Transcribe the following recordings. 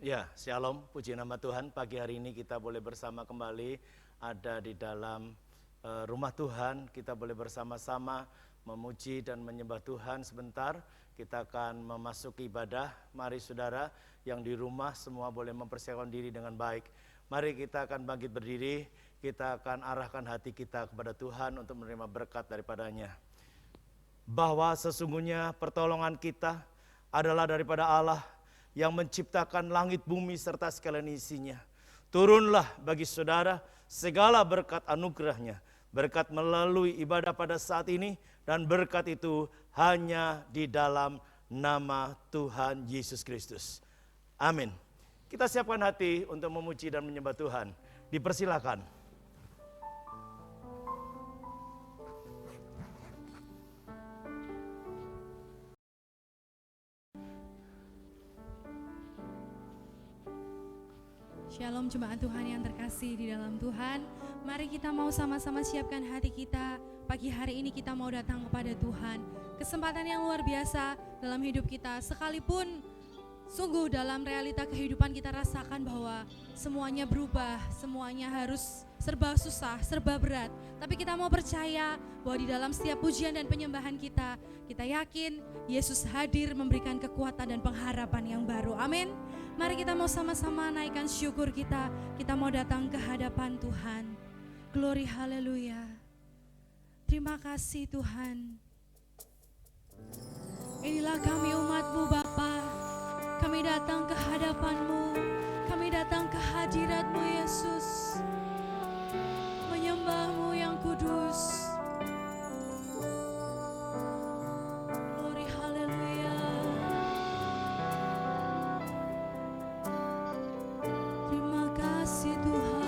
Ya, shalom, puji nama Tuhan. Pagi hari ini kita boleh bersama kembali ada di dalam rumah Tuhan. Kita boleh bersama-sama memuji dan menyembah Tuhan sebentar. Kita akan memasuki ibadah. Mari saudara yang di rumah semua boleh mempersiapkan diri dengan baik. Mari kita akan bangkit berdiri. Kita akan arahkan hati kita kepada Tuhan untuk menerima berkat daripadanya. Bahwa sesungguhnya pertolongan kita adalah daripada Allah yang menciptakan langit bumi serta sekalian isinya. Turunlah bagi saudara segala berkat anugerahnya, berkat melalui ibadah pada saat ini, dan berkat itu hanya di dalam nama Tuhan Yesus Kristus. Amin. Kita siapkan hati untuk memuji dan menyembah Tuhan. Dipersilakan. Shalom jemaat Tuhan yang terkasih di dalam Tuhan. Mari kita mau sama-sama siapkan hati kita. Pagi hari ini kita mau datang kepada Tuhan. Kesempatan yang luar biasa dalam hidup kita. Sekalipun sungguh dalam realita kehidupan kita rasakan bahwa semuanya berubah, semuanya harus serba susah, serba berat. Tapi kita mau percaya bahwa di dalam setiap pujian dan penyembahan kita yakin Yesus hadir memberikan kekuatan dan pengharapan yang baru. Amin. Mari kita mau sama-sama naikkan syukur kita. Kita mau datang ke hadapan Tuhan. Glory haleluya. Terima kasih Tuhan. Inilah kami umat-Mu Bapa. Kami datang ke hadapan-Mu. Kami datang ke hadirat-Mu Yesus. Menyembah-Mu yang kudus. Glory haleluya. Terima kasih Tuhan.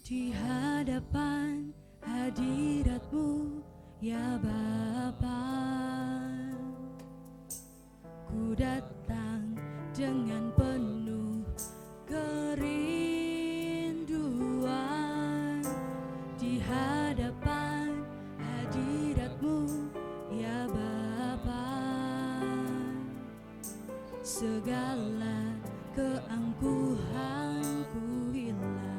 Di hadapan hadirat-Mu ya Bapa, ku datang dengan penuh kerinduan. Di hadapan hadirat-Mu ya Bapa, segala keangkuhanku hilang.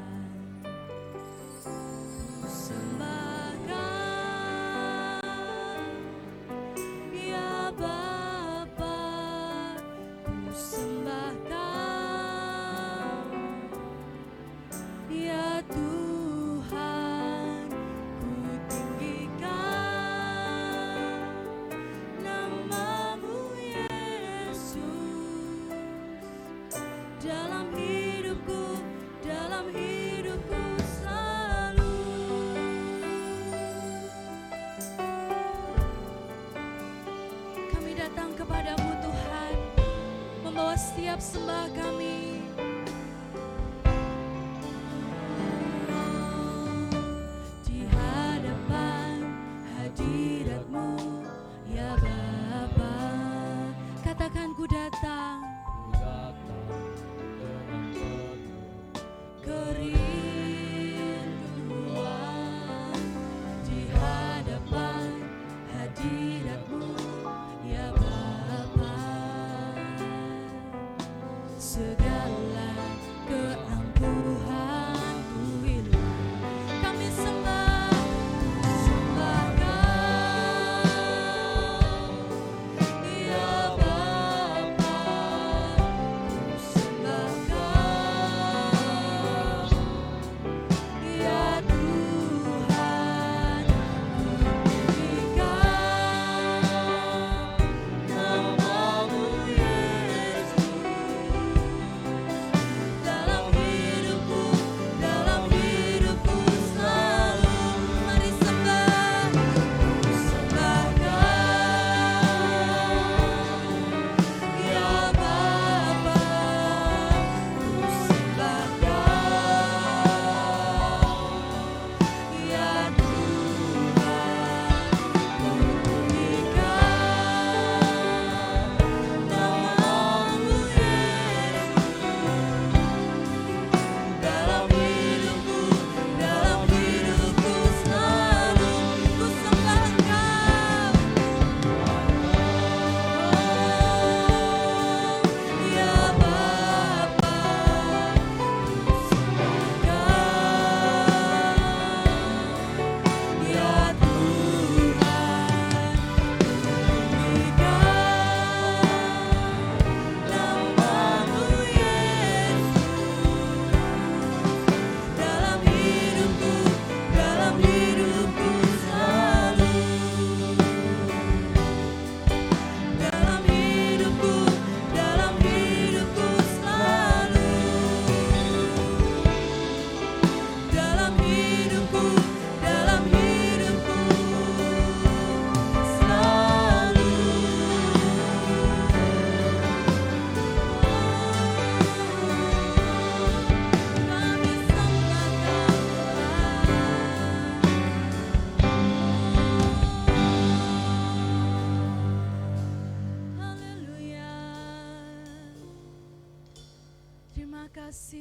Setiap sembah kami, di hadapan hadirat-Mu ya Bapa. Katakan ku datang dengan penuh kerinduan. Di hadapan hadirat-Mu ya Bapa, segala keangkuhanku hilang. Kami sembah Kau, ya Bapa. Ku sembah Kau,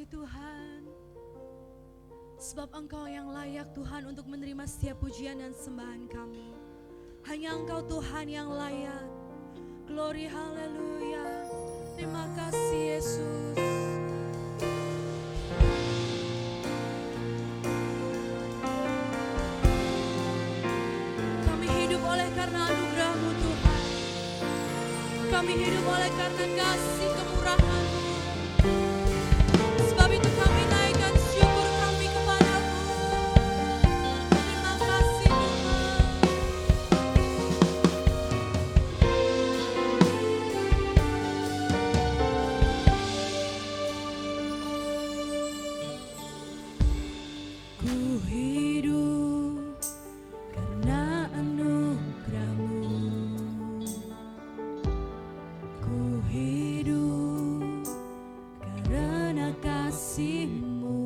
syukuri Tuhan, sebab Engkau yang layak Tuhan untuk menerima setiap pujian dan sembahan kami. Hanya Engkau Tuhan yang layak. Glory, haleluya. Terima kasih Yesus. Kami hidup oleh karena anugerah-Mu Tuhan. Kami hidup oleh karena kasih kemurahan-Mu. Sebab itu kami naikkan syukur kami kepada-Mu. Terima kasih Tuhan. Ku hidup karena anugerah-Mu. Ku hidup karena kasih-Mu.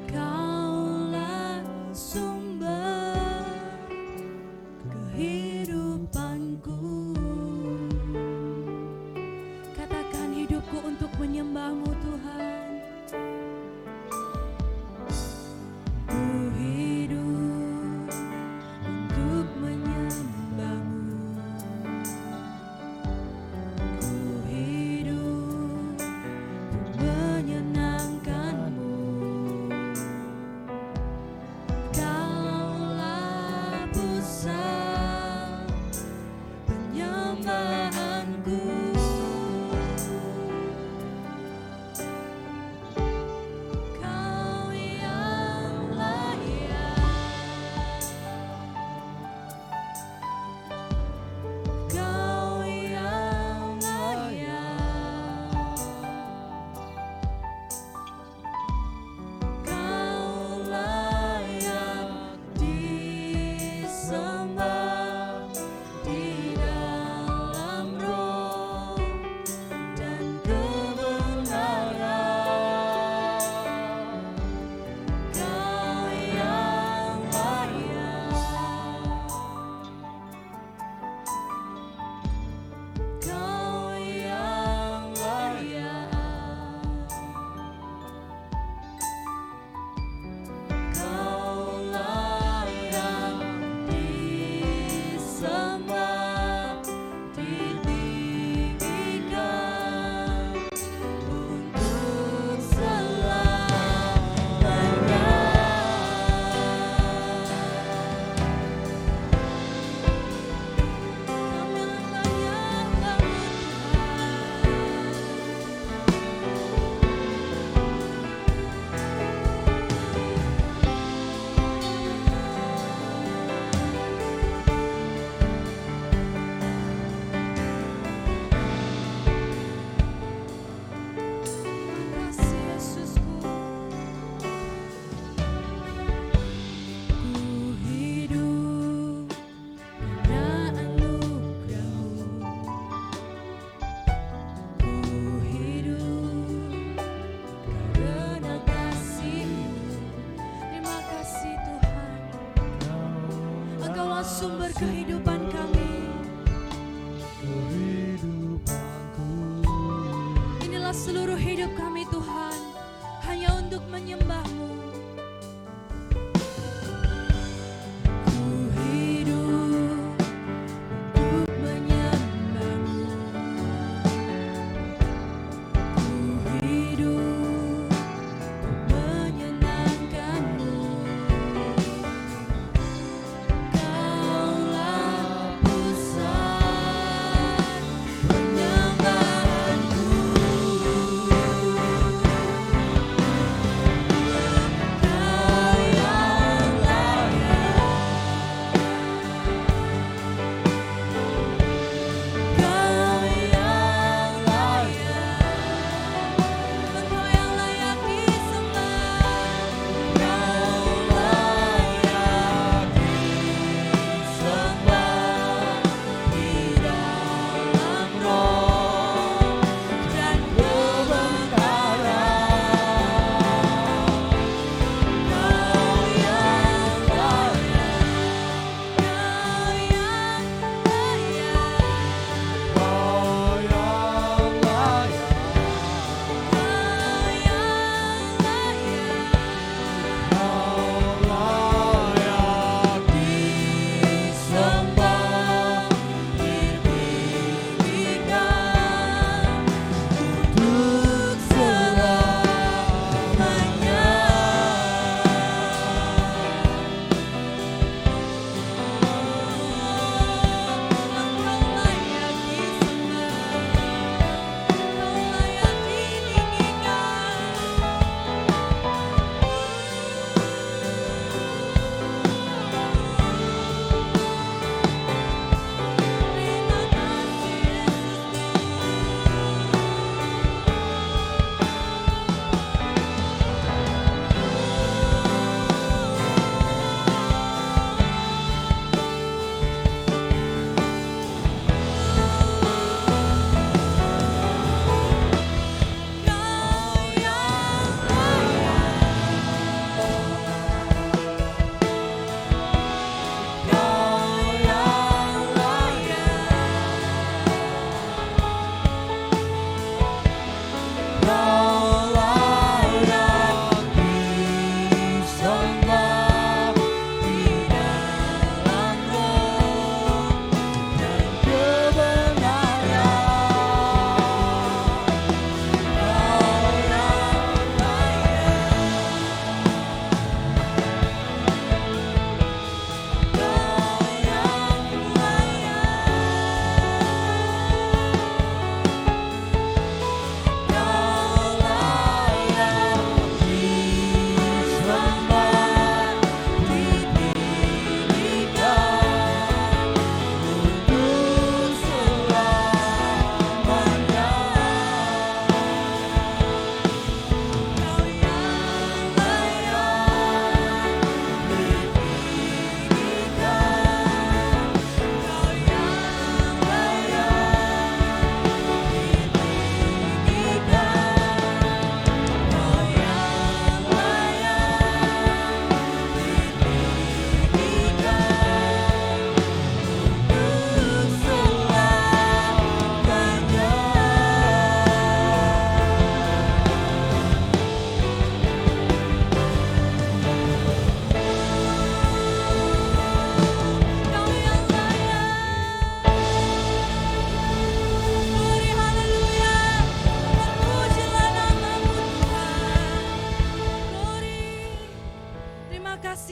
Kaulah sumber kehidupanku. Katakan hidupku untuk menyembah-Mu Tuhan. Ku hidup untuk menyembah-Mu. Ku hidup untuk menyenangkan-Mu. Kaulah pusat penyembahanku. Kau yang layak. Kau yang layak. Kau layak disembah di dalam roh dan kebenaran. Kau yang layak. Kau yang layak. Kau layak disembah, ditinggikan untuk selamanya. Kami layak Kamu Tuhan. Kasih Yesusku. Ku hidup karena anugerah-Mu. Ku hidup karena kasih-Mu. Terima kasih Tuhan. Engkaulah sumber kehidupan kami. Inilah seluruh hidup kami Tuhan, hanya untuk menyembah-Mu. Ku hidup untuk menyembah-Mu. Ku hidup untuk menyenangkan-Mu. Kaulah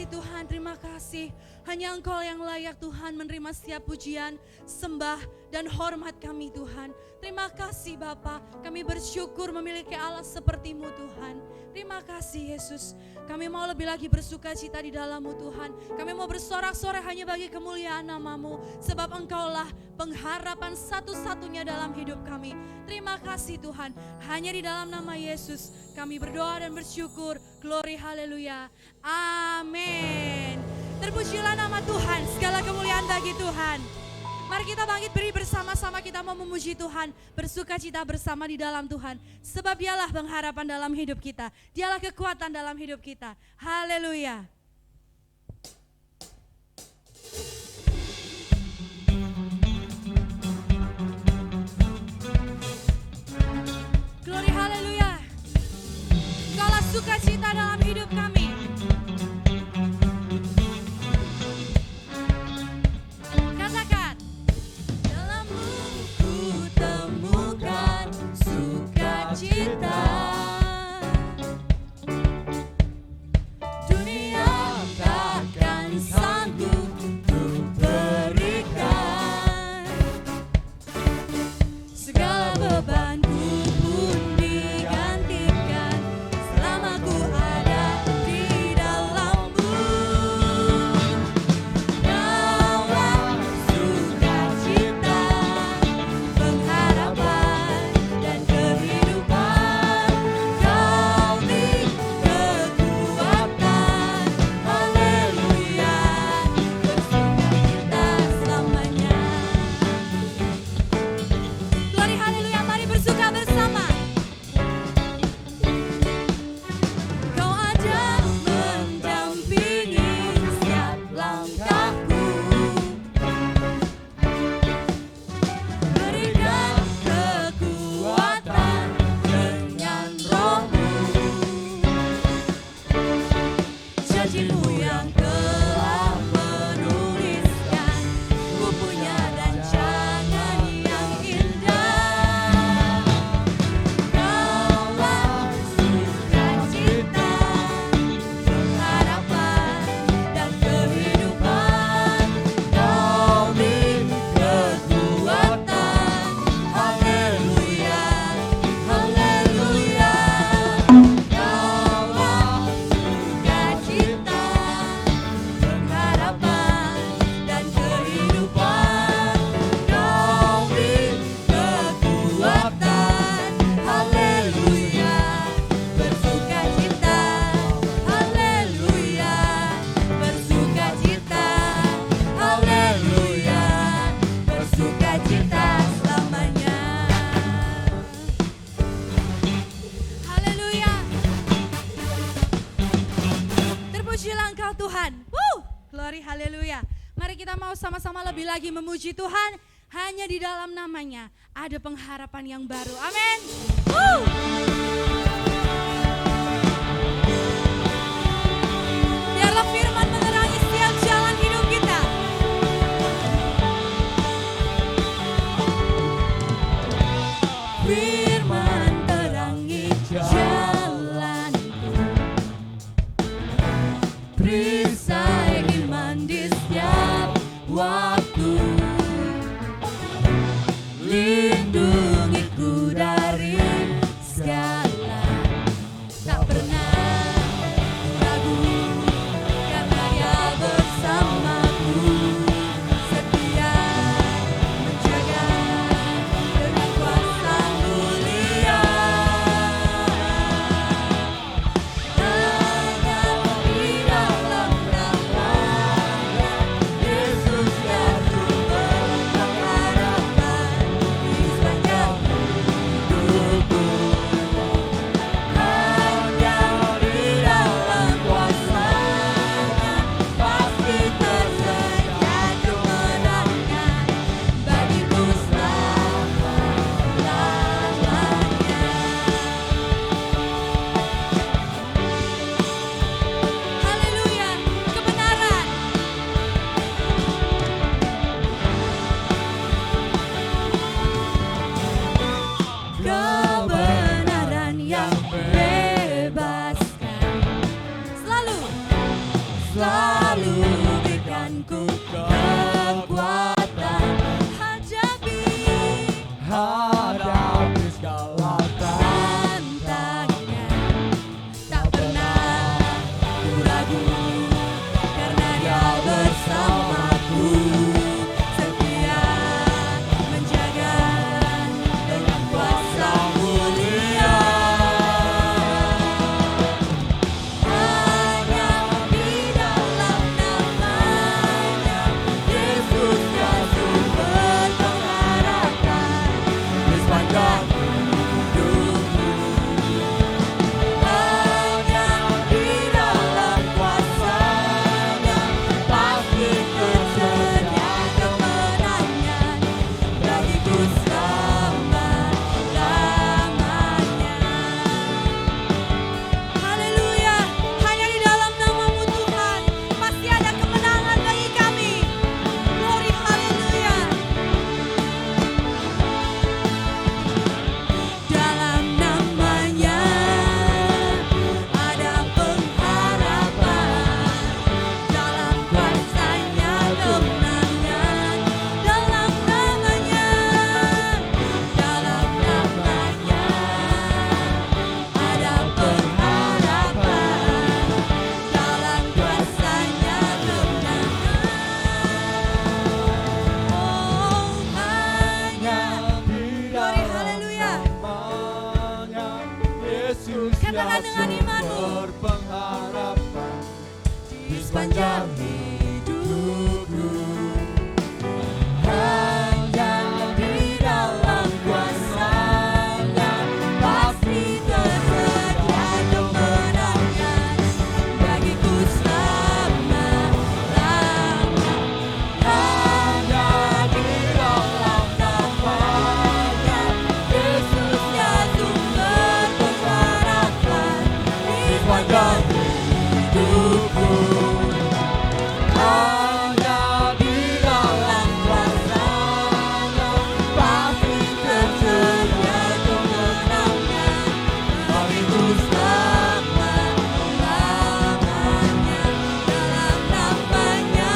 kasih Tuhan, terima kasih. Hanya Engkau yang layak Tuhan menerima setiap pujian, sembah, dan hormat kami Tuhan. Terima kasih Bapa, kami bersyukur memiliki Allah seperti-Mu Tuhan. Terima kasih Yesus. Kami mau lebih lagi bersuka cita di dalam-Mu Tuhan. Kami mau bersorak-sorai hanya bagi kemuliaan nama-Mu. Sebab Engkaulah pengharapan satu-satunya dalam hidup kami. Terima kasih Tuhan. Hanya di dalam nama Yesus kami berdoa dan bersyukur. Glory haleluya. Amin. Terpujilah nama Tuhan. Segala kemuliaan bagi Tuhan. Mari kita bangkit beri bersama-sama, kita mau memuji Tuhan, bersuka cita bersama di dalam Tuhan. Sebab Dialah pengharapan dalam hidup kita, Dialah kekuatan dalam hidup kita. Haleluya. Glory haleluya. Engkaulah sukacita dalam hidup kami. Katakan. Sukacita, dunia takkan sanggup untuk berikan. Segala bebanku pun digantikan selama ku ada di dalam-Mu. Kaulah sukacita, pengharapan dan kehidupan. Kau beri kekuatan, haleluya, bersukacita selamanya. Glory haleluya, mari bersuka bersama. Kau ada mendampingi setiap langkahku. Berikan kekuatan dengan Roh-Mu. Janji-Mu yang telah menuliskan bukunya rancangan yang indah. Kaulah sukacita, pengharapan dan kehidupan. Kau beri kekuatan, haleluya, haleluya. Kaulah sukacita, pengharapan dan kehidupan. Kau beri kekuatan, haleluya, bersukacita, haleluya, bersukacita, haleluya, bersukacita selamanya. Haleluya. Terpujilah Engkau Tuhan. Glory haleluya. Mari kita mau sama-sama lebih lagi memuji Tuhan. Hanya di dalam namanya ada pengharapan yang baru. Amin. Biarlah firman menerangi setiap jalan hidup kita. Firman terangi jalanku, perisai iman di setiap waktu. Lindungiku dari segala Katakan dengan imanmu. Berpengharapan di sepanjang hidupku, hanya di dalam kuasa-Nya pasti tersedia kemenangan bagiku selama-lamanya. Hanya di dalam nama-Nya Yesus ya sumber pengharapan di sepanjang hidupku. Hanya di dalam kuasa-Nya pasti tersedia kemenangan bagiku selama-lamanya. Dalam nama-Nya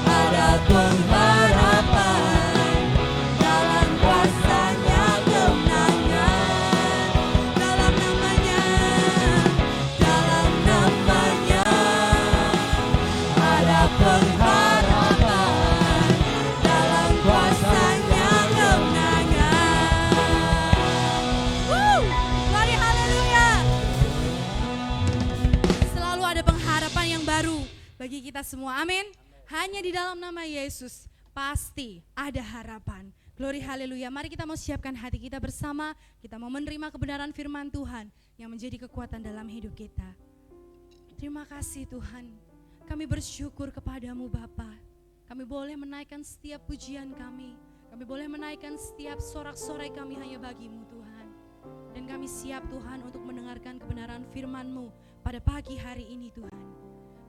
ada pengharapan, dalam kuasa-Nya kemenangan. Dalam nama-Nya ada pengharapan, dalam kuasa-Nya kemenangan. Glory haleluya. Selalu ada pengharapan yang baru bagi kita semua. Amin. Hanya di dalam nama Yesus pasti ada harapan. Glory haleluya. Mari kita mau siapkan hati kita bersama. Kita mau menerima kebenaran firman Tuhan yang menjadi kekuatan dalam hidup kita. Terima kasih Tuhan. Kami bersyukur kepadamu Bapa. Kami boleh menaikkan setiap pujian kami. Kami boleh menaikkan setiap sorak-sorai kami hanya bagimu Tuhan. Dan kami siap Tuhan untuk mendengarkan kebenaran firman-Mu pada pagi hari ini Tuhan.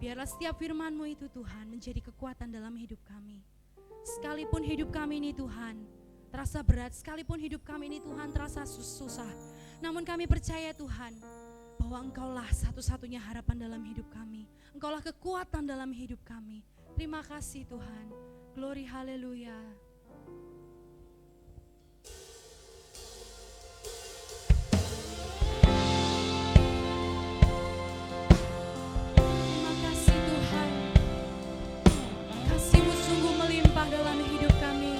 Biarlah setiap firman-Mu itu Tuhan menjadi kekuatan dalam hidup kami. Sekalipun hidup kami ini Tuhan terasa berat, sekalipun hidup kami ini Tuhan terasa susah, namun kami percaya Tuhan bahwa Engkaulah satu-satunya harapan dalam hidup kami. Engkaulah kekuatan dalam hidup kami. Terima kasih Tuhan. Glory haleluya. Terima kasih Tuhan. Kasih-Mu sungguh melimpah dalam hidup kami.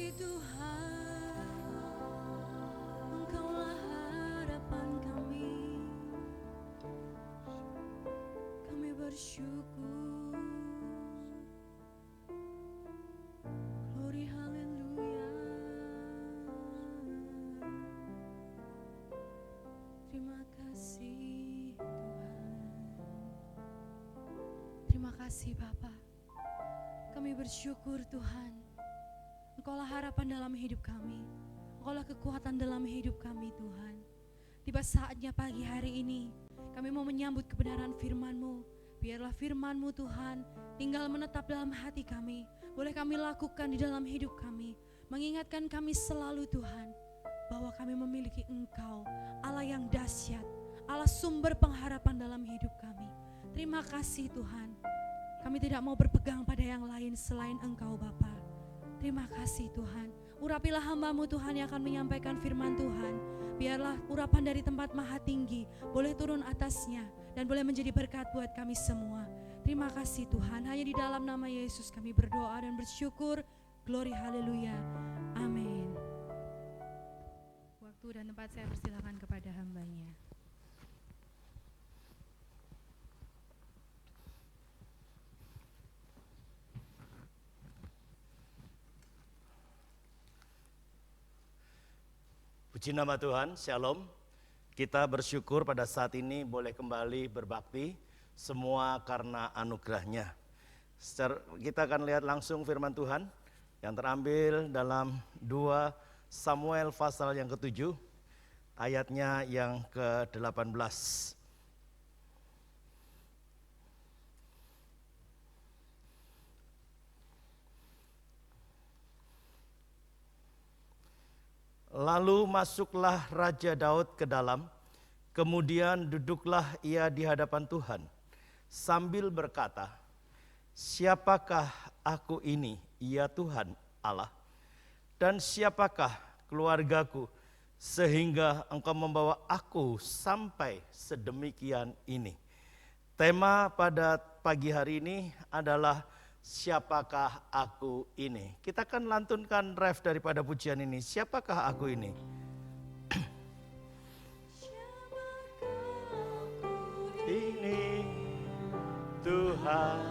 kasih Tuhan, Engkaulah harapan kami. Kami bersyukur. Glory haleluya. Terima kasih Tuhan. Terima kasih Bapa. Kami bersyukur Tuhan. Engkaulah harapan dalam hidup kami. Engkaulah kekuatan dalam hidup kami Tuhan. Tiba saatnya pagi hari ini kami mau menyambut kebenaran firman-Mu. Biarlah firman-Mu Tuhan tinggal menetap dalam hati kami. Boleh kami lakukan di dalam hidup kami. Mengingatkan kami selalu Tuhan bahwa kami memiliki Engkau, Allah yang dahsyat, Allah sumber pengharapan dalam hidup kami. Terima kasih Tuhan. Kami tidak mau berpegang pada yang lain selain Engkau Bapa. Terima kasih Tuhan. Urapilah hamba-Mu Tuhan yang akan menyampaikan firman Tuhan. Biarlah urapan dari tempat maha tinggi boleh turun atasnya dan boleh menjadi berkat buat kami semua. Terima kasih Tuhan. Hanya di dalam nama Yesus kami berdoa dan bersyukur. Glory haleluya. Amin. Waktu dan tempat saya persilakan kepada hambanya. Puji nama Tuhan, Shalom. Kita bersyukur pada saat ini boleh kembali berbakti, semua karena anugerah-Nya. Kita akan lihat langsung firman Tuhan yang terambil dalam 2 Samuel pasal yang ke-7, ayatnya yang ke-18. Lalu masuklah Raja Daud ke dalam, kemudian duduklah ia di hadapan Tuhan, sambil berkata, "Siapakah aku ini, ya Tuhan Allah? Dan siapakah keluargaku, sehingga Engkau membawa aku sampai sedemikian ini?" Tema pada pagi hari ini adalah siapakah aku ini. Kita akan lantunkan ref daripada pujian ini. Siapakah aku ini? Ini Tuhan,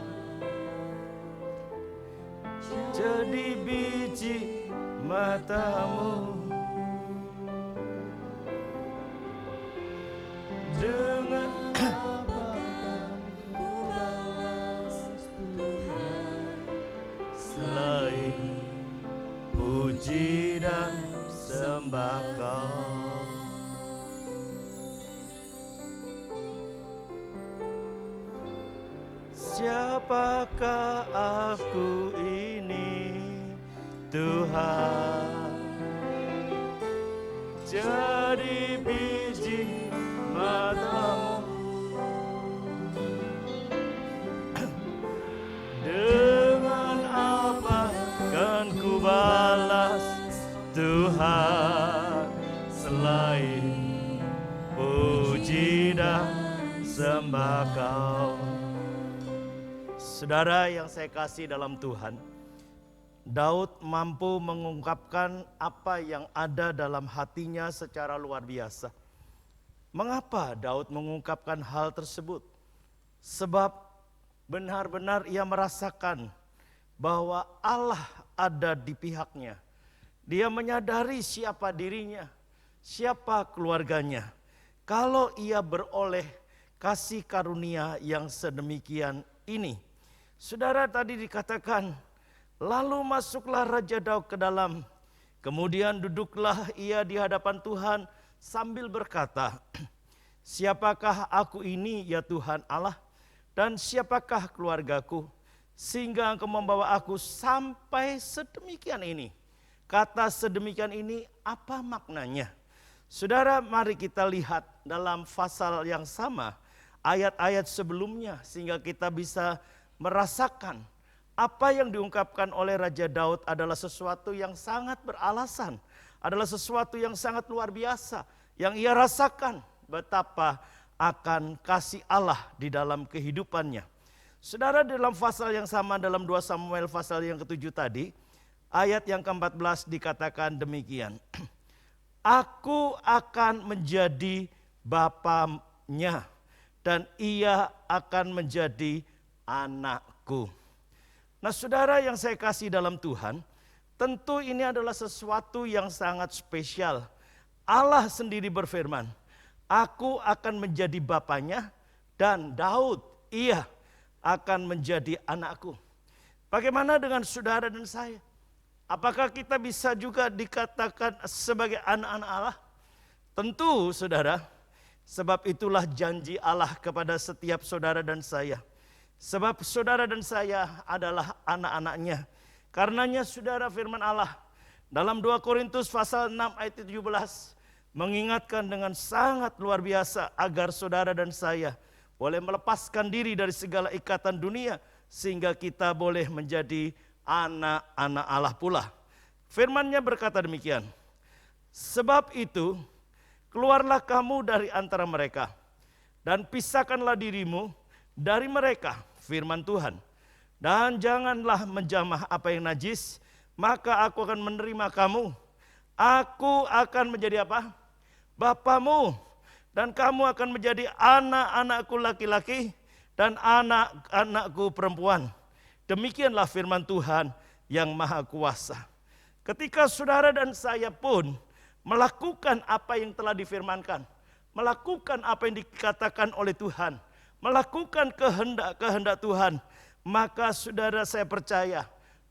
jadi biji matamu, dengan selain puji dan sembah Kau. Siapakah aku ini, Tuhan, jadi biji matamu, dengan apa kan ku balas Tuhan, selain puji dan sembah Kau. Saudara yang saya kasih dalam Tuhan, Daud mampu mengungkapkan apa yang ada dalam hatinya secara luar biasa. Mengapa Daud mengungkapkan hal tersebut? Sebab benar-benar ia merasakan bahwa Allah ada di pihaknya. Dia menyadari siapa dirinya, siapa keluarganya. Kalau ia beroleh kasih karunia yang sedemikian ini. Saudara, tadi dikatakan, lalu masuklah Raja Daud ke dalam, kemudian duduklah ia di hadapan Tuhan sambil berkata, "Siapakah aku ini, ya Tuhan Allah? Dan siapakah keluargaku, sehingga Engkau membawa aku sampai sedemikian ini?" Kata sedemikian ini apa maknanya? Saudara, mari kita lihat dalam pasal yang sama, ayat-ayat sebelumnya, sehingga kita bisa merasakan apa yang diungkapkan oleh Raja Daud adalah sesuatu yang sangat beralasan, adalah sesuatu yang sangat luar biasa, yang ia rasakan betapa akan kasih Allah di dalam kehidupannya. Saudara, dalam pasal yang sama dalam 2 Samuel pasal yang ke-7 tadi, ayat yang ke-14 dikatakan demikian. Aku akan menjadi bapanya dan ia akan menjadi anakku. Nah saudara yang saya kasih dalam Tuhan, tentu ini adalah sesuatu yang sangat spesial. Allah sendiri berfirman, aku akan menjadi bapanya dan Daud, ia akan menjadi anakku. Bagaimana dengan saudara dan saya? Apakah kita bisa juga dikatakan sebagai anak-anak Allah? Tentu saudara, sebab itulah janji Allah kepada setiap saudara dan saya. Sebab saudara dan saya adalah anak-anaknya. Karenanya saudara firman Allah dalam 2 Korintus pasal 6 ayat 17 mengingatkan dengan sangat luar biasa agar saudara dan saya boleh melepaskan diri dari segala ikatan dunia sehingga kita boleh menjadi anak-anak Allah pula. Firman-Nya berkata demikian. Sebab itu keluarlah kamu dari antara mereka dan pisahkanlah dirimu dari mereka, firman Tuhan. Dan janganlah menjamah apa yang najis, maka aku akan menerima kamu. Aku akan menjadi apa? Bapamu. Dan kamu akan menjadi anak-anakku laki-laki dan anak-anakku perempuan. Demikianlah firman Tuhan yang Maha Kuasa. Ketika saudara dan saya pun melakukan apa yang telah difirmankan, melakukan apa yang dikatakan oleh Tuhan, melakukan kehendak Tuhan, maka saudara saya percaya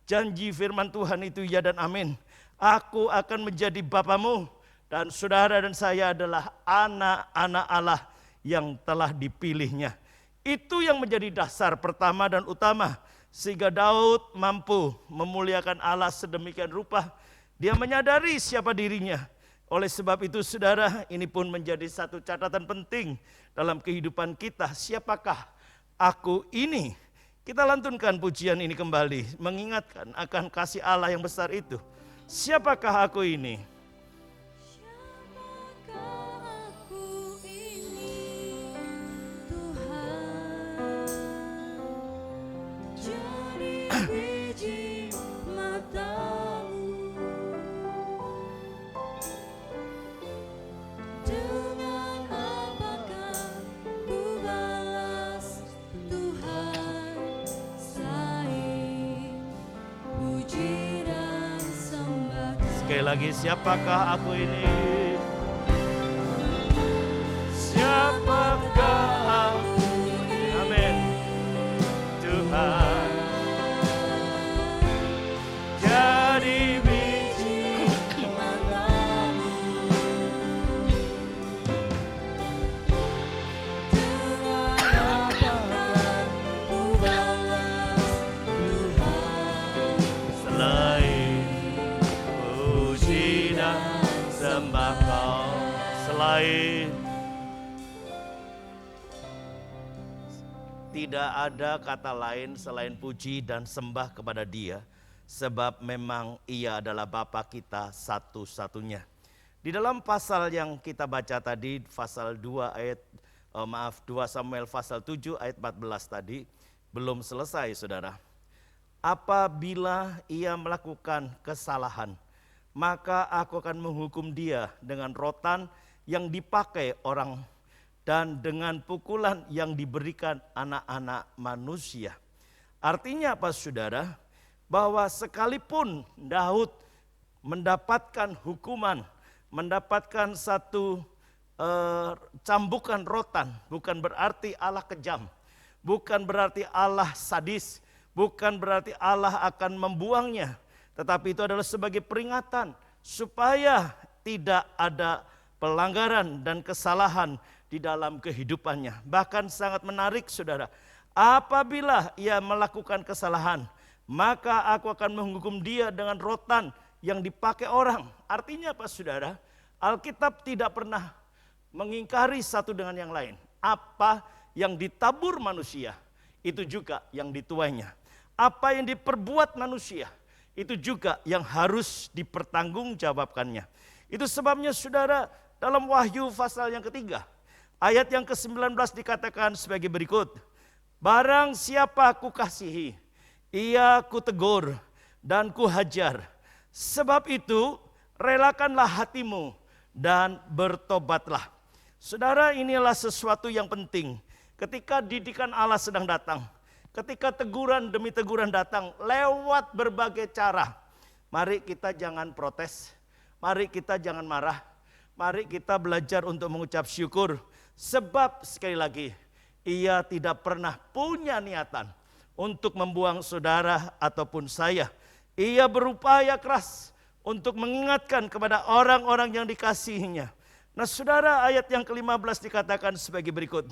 janji firman Tuhan itu ya dan amin. Aku akan menjadi bapamu dan saudara dan saya adalah anak-anak Allah yang telah dipilihnya. Itu yang menjadi dasar pertama dan utama sehingga Daud mampu memuliakan Allah sedemikian rupa. Dia menyadari siapa dirinya. Oleh sebab itu saudara, ini pun menjadi satu catatan penting dalam kehidupan kita. Siapakah aku ini? Kita lantunkan pujian ini kembali, mengingatkan akan kasih Allah yang besar itu. Siapakah aku ini? Siapakah aku ini, Tuhan? Jadi biji matamu, dengan apakah ku balas Tuhan selain puji dan sembah. Sekali lagi, siapakah aku ini? Siapakah aku ini? Amin. Tuhan, jadi biji Matamu, dengan apakah ku balas Tuhan selain puji dan sembah Kau, selain tidak ada kata lain selain puji dan sembah kepada Dia, sebab memang Ia adalah Bapa kita satu-satunya. Di dalam pasal yang kita baca tadi, pasal 2 Samuel pasal 7 ayat 14 tadi, belum selesai saudara. Apabila ia melakukan kesalahan, maka aku akan menghukum dia dengan rotan yang dipakai orang dan dengan pukulan yang diberikan anak-anak manusia. Artinya apa saudara? Bahwa sekalipun Daud mendapatkan hukuman, mendapatkan satu cambukan rotan, bukan berarti Allah kejam, bukan berarti Allah sadis, bukan berarti Allah akan membuangnya, tetapi itu adalah sebagai peringatan supaya tidak ada pelanggaran dan kesalahan di dalam kehidupannya. Bahkan sangat menarik saudara, apabila ia melakukan kesalahan, maka aku akan menghukum dia dengan rotan yang dipakai orang. Artinya apa saudara? Alkitab tidak pernah mengingkari satu dengan yang lain. Apa yang ditabur manusia, itu juga yang dituainya. Apa yang diperbuat manusia, itu juga yang harus dipertanggungjawabkannya. Itu sebabnya saudara, dalam Wahyu pasal yang ketiga, ayat yang ke-19 dikatakan sebagai berikut. Barang siapa ku kasihi, ia ku tegur, dan kuhajar. Sebab itu relakanlah hatimu dan bertobatlah. Saudara, inilah sesuatu yang penting ketika didikan Allah sedang datang. Ketika teguran demi teguran datang lewat berbagai cara. Mari kita jangan protes, mari kita jangan marah, mari kita belajar untuk mengucap syukur. Sebab sekali lagi, ia tidak pernah punya niatan untuk membuang saudara ataupun saya. Ia berupaya keras untuk mengingatkan kepada orang-orang yang dikasihinya. Nah saudara, ayat yang ke-15 dikatakan sebagai berikut.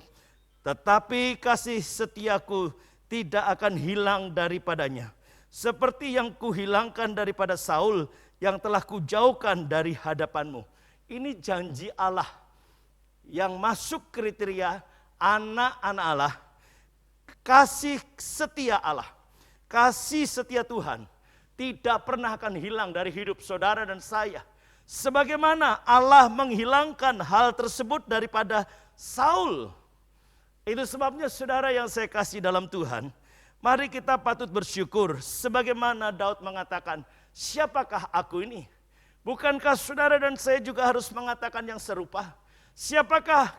Tetapi kasih setiaku tidak akan hilang daripadanya. Seperti yang kuhilangkan daripada Saul yang telah kujauhkan dari hadapanmu. Ini janji Allah yang masuk kriteria anak-anak Allah. Kasih setia Allah, kasih setia Tuhan tidak pernah akan hilang dari hidup saudara dan saya. Sebagaimana Allah menghilangkan hal tersebut daripada Saul. Itu sebabnya saudara yang saya kasih dalam Tuhan, mari kita patut bersyukur. Sebagaimana Daud mengatakan, siapakah aku ini? Bukankah saudara dan saya juga harus mengatakan yang serupa? Siapakah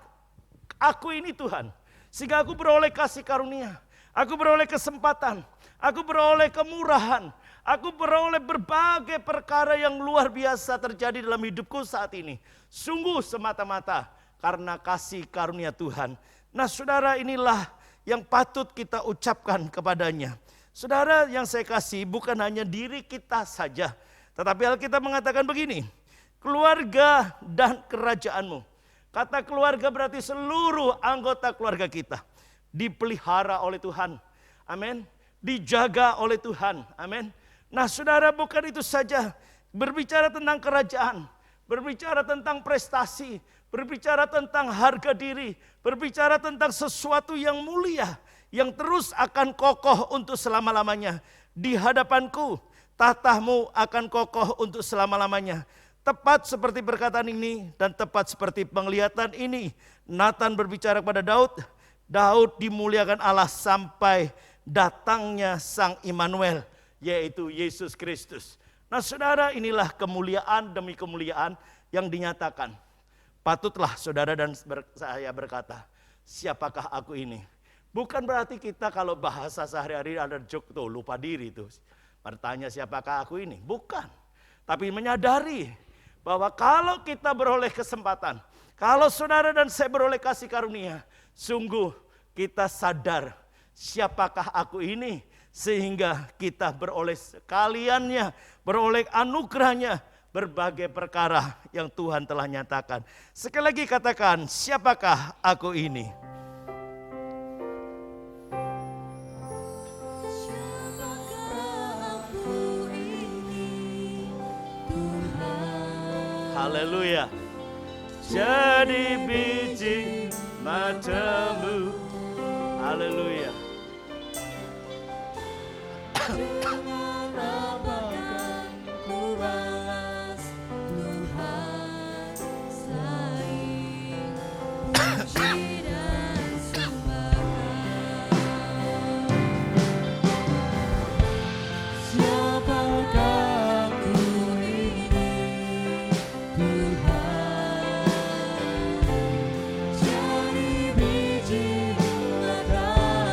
aku ini Tuhan? Sehingga aku beroleh kasih karunia, aku beroleh kesempatan, aku beroleh kemurahan, aku beroleh berbagai perkara yang luar biasa terjadi dalam hidupku saat ini. Sungguh semata-mata karena kasih karunia Tuhan. Nah saudara, inilah yang patut kita ucapkan kepadanya. Saudara yang saya kasih, bukan hanya diri kita saja, tetapi Alkitab mengatakan begini, keluarga dan kerajaanmu. Kata keluarga berarti seluruh anggota keluarga kita dipelihara oleh Tuhan. Amin. Dijaga oleh Tuhan. Amin. Nah saudara, bukan itu saja. Berbicara tentang kerajaan, berbicara tentang prestasi, berbicara tentang harga diri, berbicara tentang sesuatu yang mulia, yang terus akan kokoh untuk selama-lamanya. Di hadapanku, tahtamu akan kokoh untuk selama-lamanya. Tepat seperti perkataan ini dan tepat seperti penglihatan ini. Nathan berbicara kepada Daud, Daud dimuliakan Allah sampai datangnya Sang Immanuel, yaitu Yesus Kristus. Nah saudara, inilah kemuliaan demi kemuliaan yang dinyatakan. Patutlah saudara dan saya berkata, siapakah aku ini? Bukan berarti kita kalau bahasa sehari-hari ada joke tuh, lupa diri tuh. Bertanya siapakah aku ini? Bukan. Tapi menyadari bahwa kalau kita beroleh kesempatan, kalau saudara dan saya beroleh kasih karunia, sungguh kita sadar siapakah aku ini. Sehingga kita beroleh sekaliannya, beroleh anugerahnya, berbagai perkara yang Tuhan telah nyatakan. Sekali lagi katakan, siapakah aku ini? Haleluya. Jadi biji matamu. Haleluya. Dengan apakah ku balas Tuhan selain puji dan sembahkan? Siapakah aku ini Tuhan? Jadi biji matamu.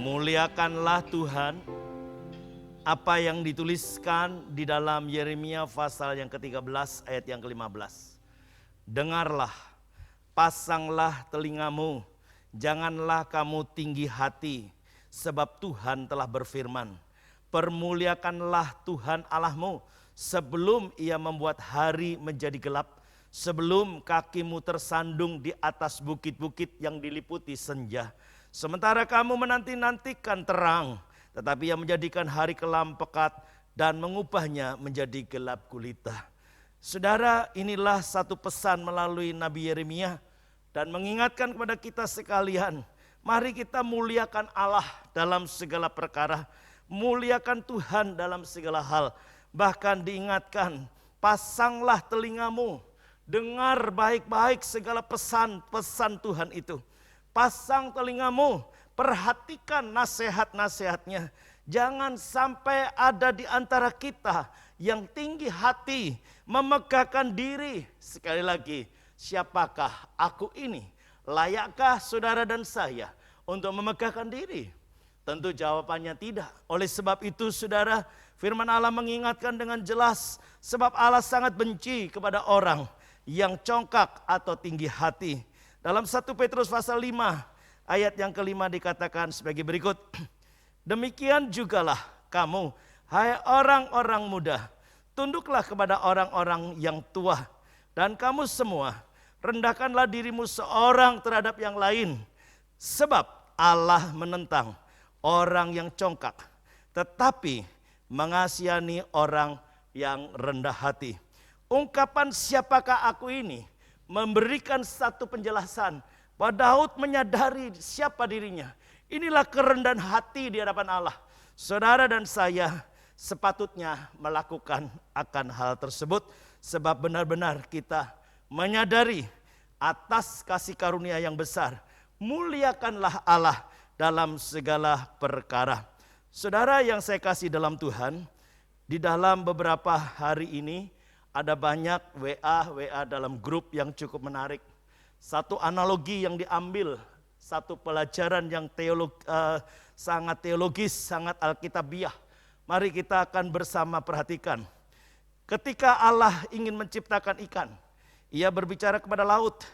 Muliakanlah Tuhan. Apa yang dituliskan di dalam Yeremia pasal yang ke-13 ayat yang ke-15. Dengarlah, pasanglah telingamu, janganlah kamu tinggi hati, sebab Tuhan telah berfirman. Permuliakanlah Tuhan Allahmu sebelum ia membuat hari menjadi gelap, sebelum kakimu tersandung di atas bukit-bukit yang diliputi senja. Sementara kamu menanti-nantikan terang, tetapi ia menjadikan hari kelam pekat dan mengubahnya menjadi gelap gulita. Saudara, inilah satu pesan melalui Nabi Yeremia dan mengingatkan kepada kita sekalian, mari kita muliakan Allah dalam segala perkara. Muliakan Tuhan dalam segala hal. Bahkan diingatkan, pasanglah telingamu, dengar baik-baik segala pesan-pesan Tuhan itu. Pasang telingamu, perhatikan nasihat-nasihatnya. Jangan sampai ada di antara kita yang tinggi hati, memegahkan diri. Sekali lagi, siapakah aku ini? Layakkah saudara dan saya untuk memegahkan diri? Tentu jawabannya tidak. Oleh sebab itu saudara, firman Allah mengingatkan dengan jelas, sebab Allah sangat benci kepada orang yang congkak atau tinggi hati. Dalam 1 Petrus pasal 5 ayat yang kelima dikatakan sebagai berikut. Demikian jugalah kamu, hai orang-orang muda, tunduklah kepada orang-orang yang tua. Dan kamu semua, rendahkanlah dirimu seorang terhadap yang lain. Sebab Allah menentang orang yang congkak, tetapi mengasihani orang yang rendah hati. Ungkapan siapakah aku ini memberikan satu penjelasan bahwa Daud menyadari siapa dirinya. Inilah kerendahan hati di hadapan Allah. Saudara dan saya sepatutnya melakukan akan hal tersebut, sebab benar-benar kita menyadari atas kasih karunia yang besar. Muliakanlah Allah dalam segala perkara. Saudara yang saya kasih dalam Tuhan, di dalam beberapa hari ini ada banyak WA dalam grup yang cukup menarik. Satu analogi yang diambil, satu pelajaran yang sangat teologis, sangat alkitabiah. Mari kita akan bersama perhatikan. Ketika Allah ingin menciptakan ikan, Ia berbicara kepada laut.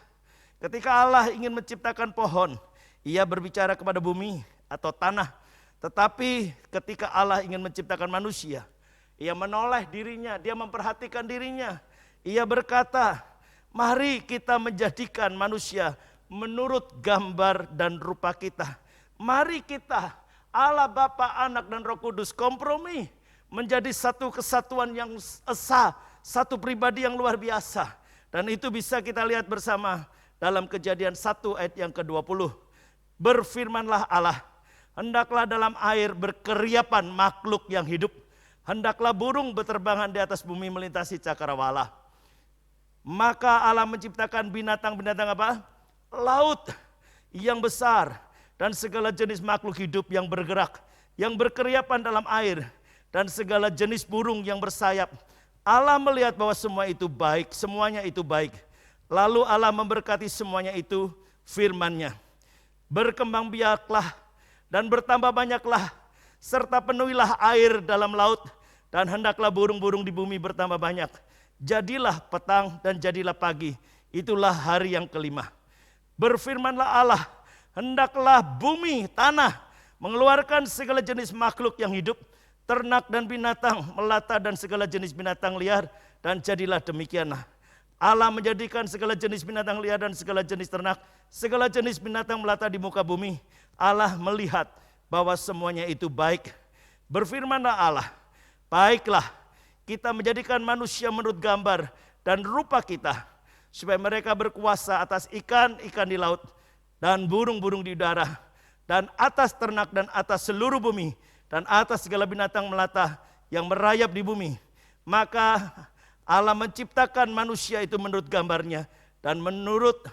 Ketika Allah ingin menciptakan pohon, Ia berbicara kepada bumi atau tanah. Tetapi ketika Allah ingin menciptakan manusia, Ia menoleh dirinya, Dia memperhatikan dirinya. Ia berkata, mari kita menjadikan manusia menurut gambar dan rupa kita. Mari kita, Allah Bapa, Anak dan Roh Kudus, kompromi menjadi satu kesatuan yang esa, satu pribadi yang luar biasa. Dan itu bisa kita lihat bersama dalam Kejadian 1 ayat yang ke-20. Berfirmanlah Allah, hendaklah dalam air berkeriapan makhluk yang hidup. Hendaklah burung berterbangan di atas bumi melintasi cakrawala. Maka Allah menciptakan binatang-binatang apa? Laut yang besar dan segala jenis makhluk hidup yang bergerak, yang berkeriapan dalam air, dan segala jenis burung yang bersayap. Allah melihat bahwa semua itu baik, semuanya itu baik. Lalu Allah memberkati semuanya itu, firman-Nya. Berkembang biaklah dan bertambah banyaklah, serta penuhilah air dalam laut, dan hendaklah burung-burung di bumi bertambah banyak. Jadilah petang dan jadilah pagi, itulah hari yang kelima. Berfirmanlah Allah, hendaklah bumi, tanah, mengeluarkan segala jenis makhluk yang hidup, ternak dan binatang, melata dan segala jenis binatang liar, dan jadilah demikianlah. Allah menjadikan segala jenis binatang liar dan segala jenis ternak, segala jenis binatang melata di muka bumi. Allah melihat bahwa semuanya itu baik. Berfirmanlah Allah, baiklah kita menjadikan manusia menurut gambar dan rupa kita, supaya mereka berkuasa atas ikan-ikan di laut dan burung-burung di udara, dan atas ternak dan atas seluruh bumi, dan atas segala binatang melata yang merayap di bumi. Maka Allah menciptakan manusia itu menurut gambarnya, dan menurut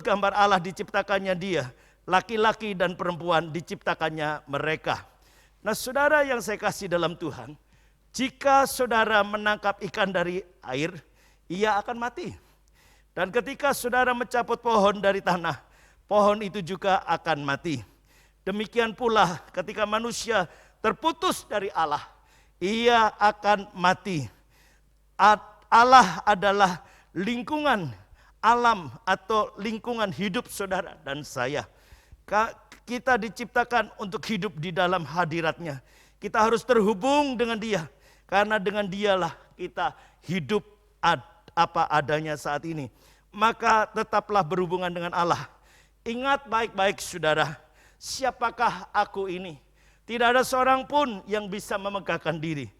gambar Allah diciptakannya dia, laki-laki dan perempuan diciptakannya mereka. Nah saudara yang saya kasih dalam Tuhan, jika saudara menangkap ikan dari air, ia akan mati. Dan ketika saudara mencabut pohon dari tanah, pohon itu juga akan mati. Demikian pula ketika manusia terputus dari Allah, ia akan mati. Allah adalah lingkungan alam atau lingkungan hidup saudara dan saya. Kita diciptakan untuk hidup di dalam hadirat-Nya. Kita harus terhubung dengan Dia, karena dengan Dialah kita hidup apa adanya saat ini. Maka tetaplah berhubungan dengan Allah. Ingat baik-baik saudara, siapakah aku ini? Tidak ada seorang pun yang bisa memegahkan diri.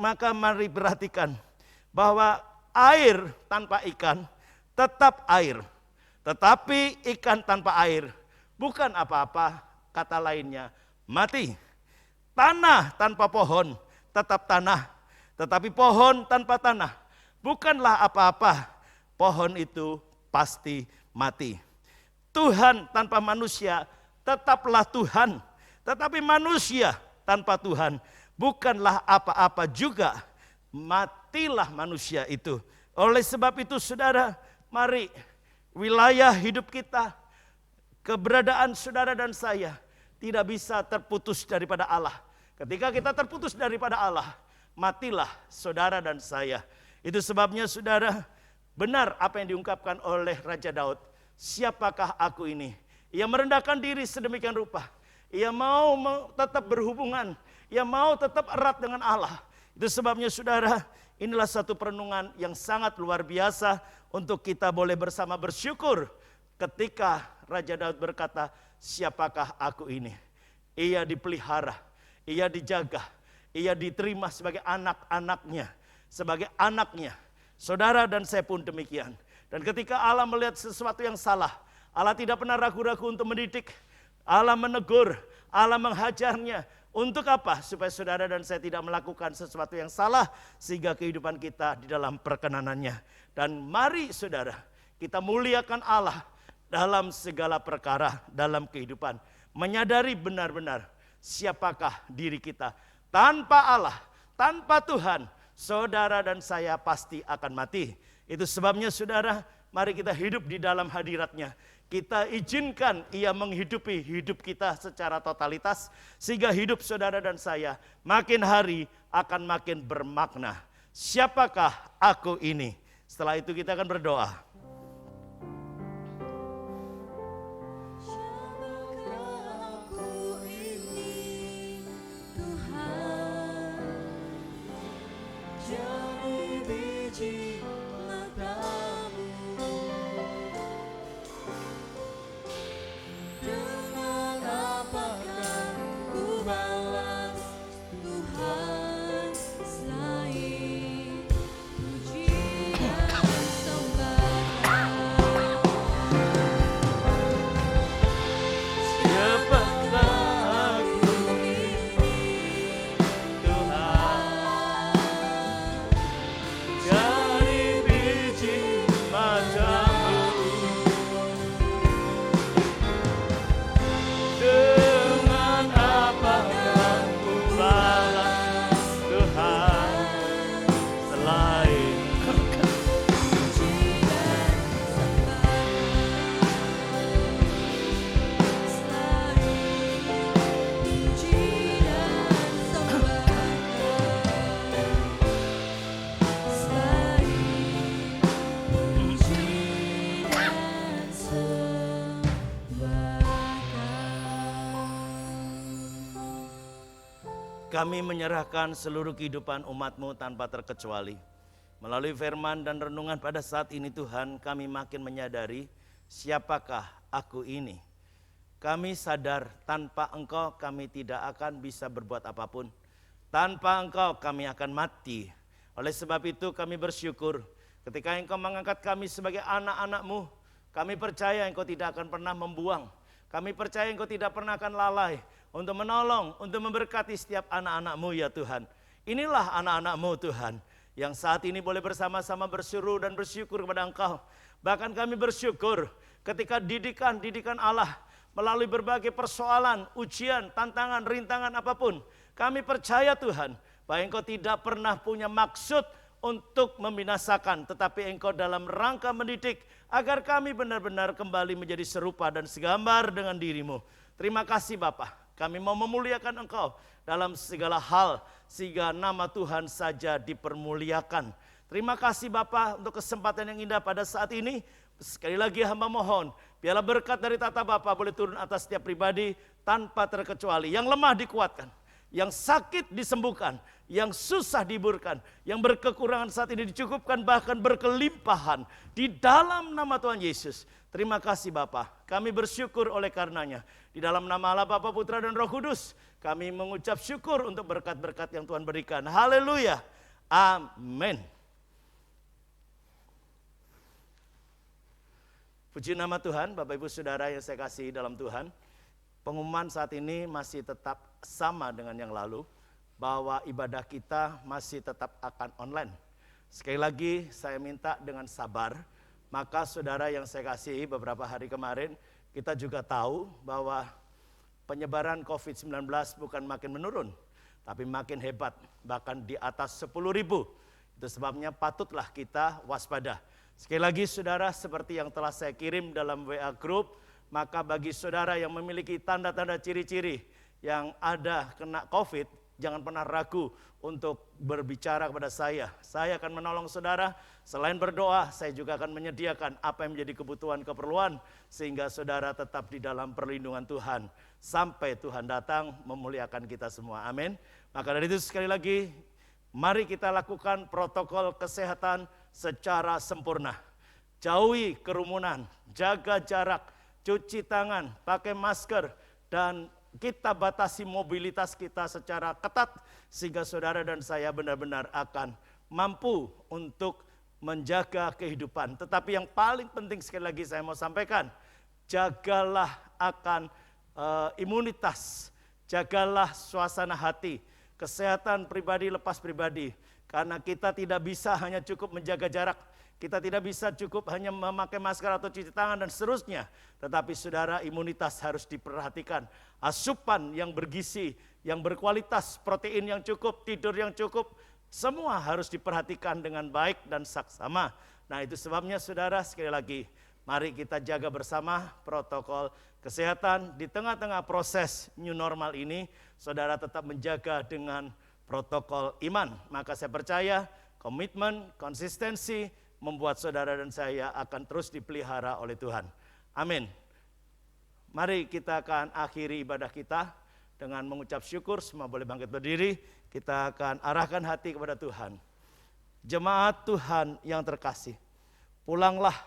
Maka mari perhatikan bahwa air tanpa ikan tetap air. Tetapi ikan tanpa air bukan apa-apa, kata lainnya mati. Tanah tanpa pohon tetap tanah, tetapi pohon tanpa tanah bukanlah apa-apa. Pohon itu pasti mati. Tuhan tanpa manusia tetaplah Tuhan, tetapi manusia tanpa Tuhan bukanlah apa-apa juga. Matilah manusia itu. Oleh sebab itu saudara, mari wilayah hidup kita, keberadaan saudara dan saya tidak bisa terputus daripada Allah. Ketika kita terputus daripada Allah, matilah saudara dan saya. Itu sebabnya saudara, benar apa yang diungkapkan oleh Raja Daud. Siapakah aku ini? Ia merendahkan diri sedemikian rupa. Ia mau tetap berhubungan. Ia mau tetap erat dengan Allah. Itu sebabnya saudara, inilah satu perenungan yang sangat luar biasa untuk kita boleh bersama bersyukur. Ketika Raja Daud berkata, siapakah aku ini? Ia dipelihara, ia dijaga, ia diterima sebagai anak-anaknya, sebagai anaknya. Saudara dan saya pun demikian. Dan ketika Allah melihat sesuatu yang salah, Allah tidak pernah ragu-ragu untuk mendidik. Allah menegur, Allah menghajarnya. Untuk apa? Supaya saudara dan saya tidak melakukan sesuatu yang salah, sehingga kehidupan kita di dalam perkenanannya. Dan mari saudara, kita muliakan Allah dalam segala perkara dalam kehidupan. Menyadari benar-benar siapakah diri kita. Tanpa Allah, tanpa Tuhan, saudara dan saya pasti akan mati. Itu sebabnya saudara, mari kita hidup di dalam hadirat-Nya. Kita izinkan Ia menghidupi hidup kita secara totalitas, sehingga hidup saudara dan saya makin hari akan makin bermakna. Siapakah aku ini? Setelah itu kita akan berdoa. Kami menyerahkan seluruh kehidupan umat-Mu tanpa terkecuali. Melalui firman dan renungan pada saat ini Tuhan, kami makin menyadari siapakah aku ini. Kami sadar tanpa Engkau kami tidak akan bisa berbuat apapun. Tanpa Engkau kami akan mati. Oleh sebab itu kami bersyukur ketika Engkau mengangkat kami sebagai anak-anak-Mu. Kami percaya Engkau tidak akan pernah membuang. Kami percaya Engkau tidak pernah akan lalai untuk menolong, untuk memberkati setiap anak-anak-Mu ya Tuhan. Inilah anak-anak-Mu Tuhan, yang saat ini boleh bersama-sama berseru dan bersyukur kepada Engkau. Bahkan kami bersyukur ketika didikan Allah melalui berbagai persoalan, ujian, tantangan, rintangan apapun. Kami percaya Tuhan, bahwa Engkau tidak pernah punya maksud untuk membinasakan, tetapi Engkau dalam rangka mendidik, agar kami benar-benar kembali menjadi serupa dan segambar dengan diri-Mu. Terima kasih Bapa. Kami mau memuliakan Engkau dalam segala hal, sehingga nama Tuhan saja dipermuliakan. Terima kasih Bapa untuk kesempatan yang indah pada saat ini. Sekali lagi hamba mohon, biarlah berkat dari tata Bapa boleh turun atas setiap pribadi tanpa terkecuali. Yang lemah dikuatkan, yang sakit disembuhkan, yang susah dihiburkan, yang berkekurangan saat ini dicukupkan, bahkan berkelimpahan di dalam nama Tuhan Yesus. Terima kasih Bapa, kami bersyukur oleh karenanya. Di dalam nama Allah Bapa, Putra dan Roh Kudus, kami mengucap syukur untuk berkat-berkat yang Tuhan berikan. Haleluya, amin. Puji nama Tuhan, Bapak Ibu Saudara yang saya kasihi dalam Tuhan. Pengumuman saat ini masih tetap sama dengan yang lalu, bahwa ibadah kita masih tetap akan online. Sekali lagi saya minta dengan sabar, maka saudara yang saya kasihi, beberapa hari kemarin kita juga tahu bahwa penyebaran COVID-19 bukan makin menurun, tapi makin hebat, bahkan di atas 10.000. Itu sebabnya patutlah kita waspada. Sekali lagi saudara, seperti yang telah saya kirim dalam WA Group, maka bagi saudara yang memiliki tanda-tanda ciri-ciri yang ada kena COVID, jangan pernah ragu untuk berbicara kepada saya. Saya akan menolong saudara. Selain berdoa, saya juga akan menyediakan apa yang menjadi kebutuhan keperluan, sehingga saudara tetap di dalam perlindungan Tuhan sampai Tuhan datang memuliakan kita semua. Amin. Maka dari itu sekali lagi, mari kita lakukan protokol kesehatan secara sempurna. Jauhi kerumunan, jaga jarak, cuci tangan, pakai masker, dan kita batasi mobilitas kita secara ketat, sehingga saudara dan saya benar-benar akan mampu untuk menjaga kehidupan. Tetapi yang paling penting sekali lagi saya mau sampaikan, jagalah akan imunitas, jagalah suasana hati, kesehatan pribadi lepas pribadi. Karena kita tidak bisa hanya cukup menjaga jarak, kita tidak bisa cukup hanya memakai masker atau cuci tangan dan seterusnya. Tetapi saudara, imunitas harus diperhatikan. Asupan yang bergizi, yang berkualitas, protein yang cukup, tidur yang cukup, semua harus diperhatikan dengan baik dan saksama. Nah itu sebabnya saudara, sekali lagi, mari kita jaga bersama protokol kesehatan. Di tengah-tengah proses new normal ini, saudara tetap menjaga dengan protokol iman. Maka saya percaya komitmen, konsistensi, membuat saudara dan saya akan terus dipelihara oleh Tuhan. Amin. Mari kita akan akhiri ibadah kita dengan mengucap syukur. Semua boleh bangkit berdiri. Kita akan arahkan hati kepada Tuhan. Jemaat Tuhan yang terkasih, pulanglah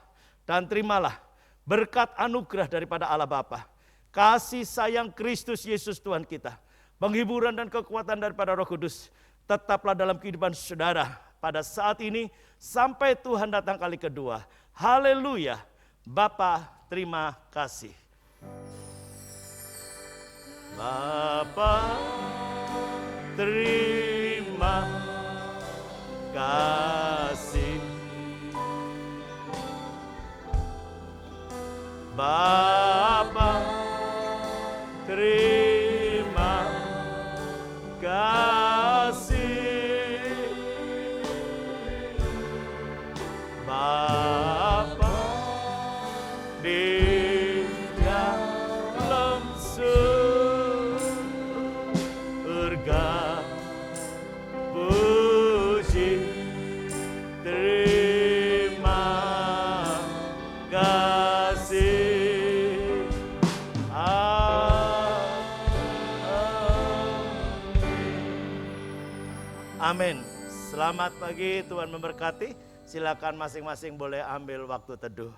dan terimalah berkat anugerah daripada Allah Bapa, kasih sayang Kristus Yesus Tuhan kita, penghiburan dan kekuatan daripada Roh Kudus, tetaplah dalam kehidupan saudara pada saat ini sampai Tuhan datang kali kedua. Haleluya. Bapa, terima kasih. Bapa, terima kasih. Bapa, terima kasih. Bapa, di dalam surga, puji, terima kasih. Amin. Selamat pagi, Tuhan memberkati. Silakan masing-masing boleh ambil waktu teduh.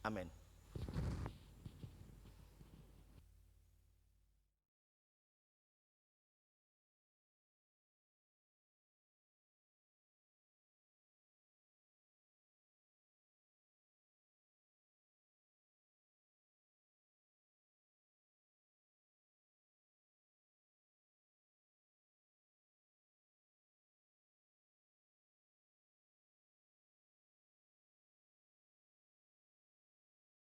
Amin.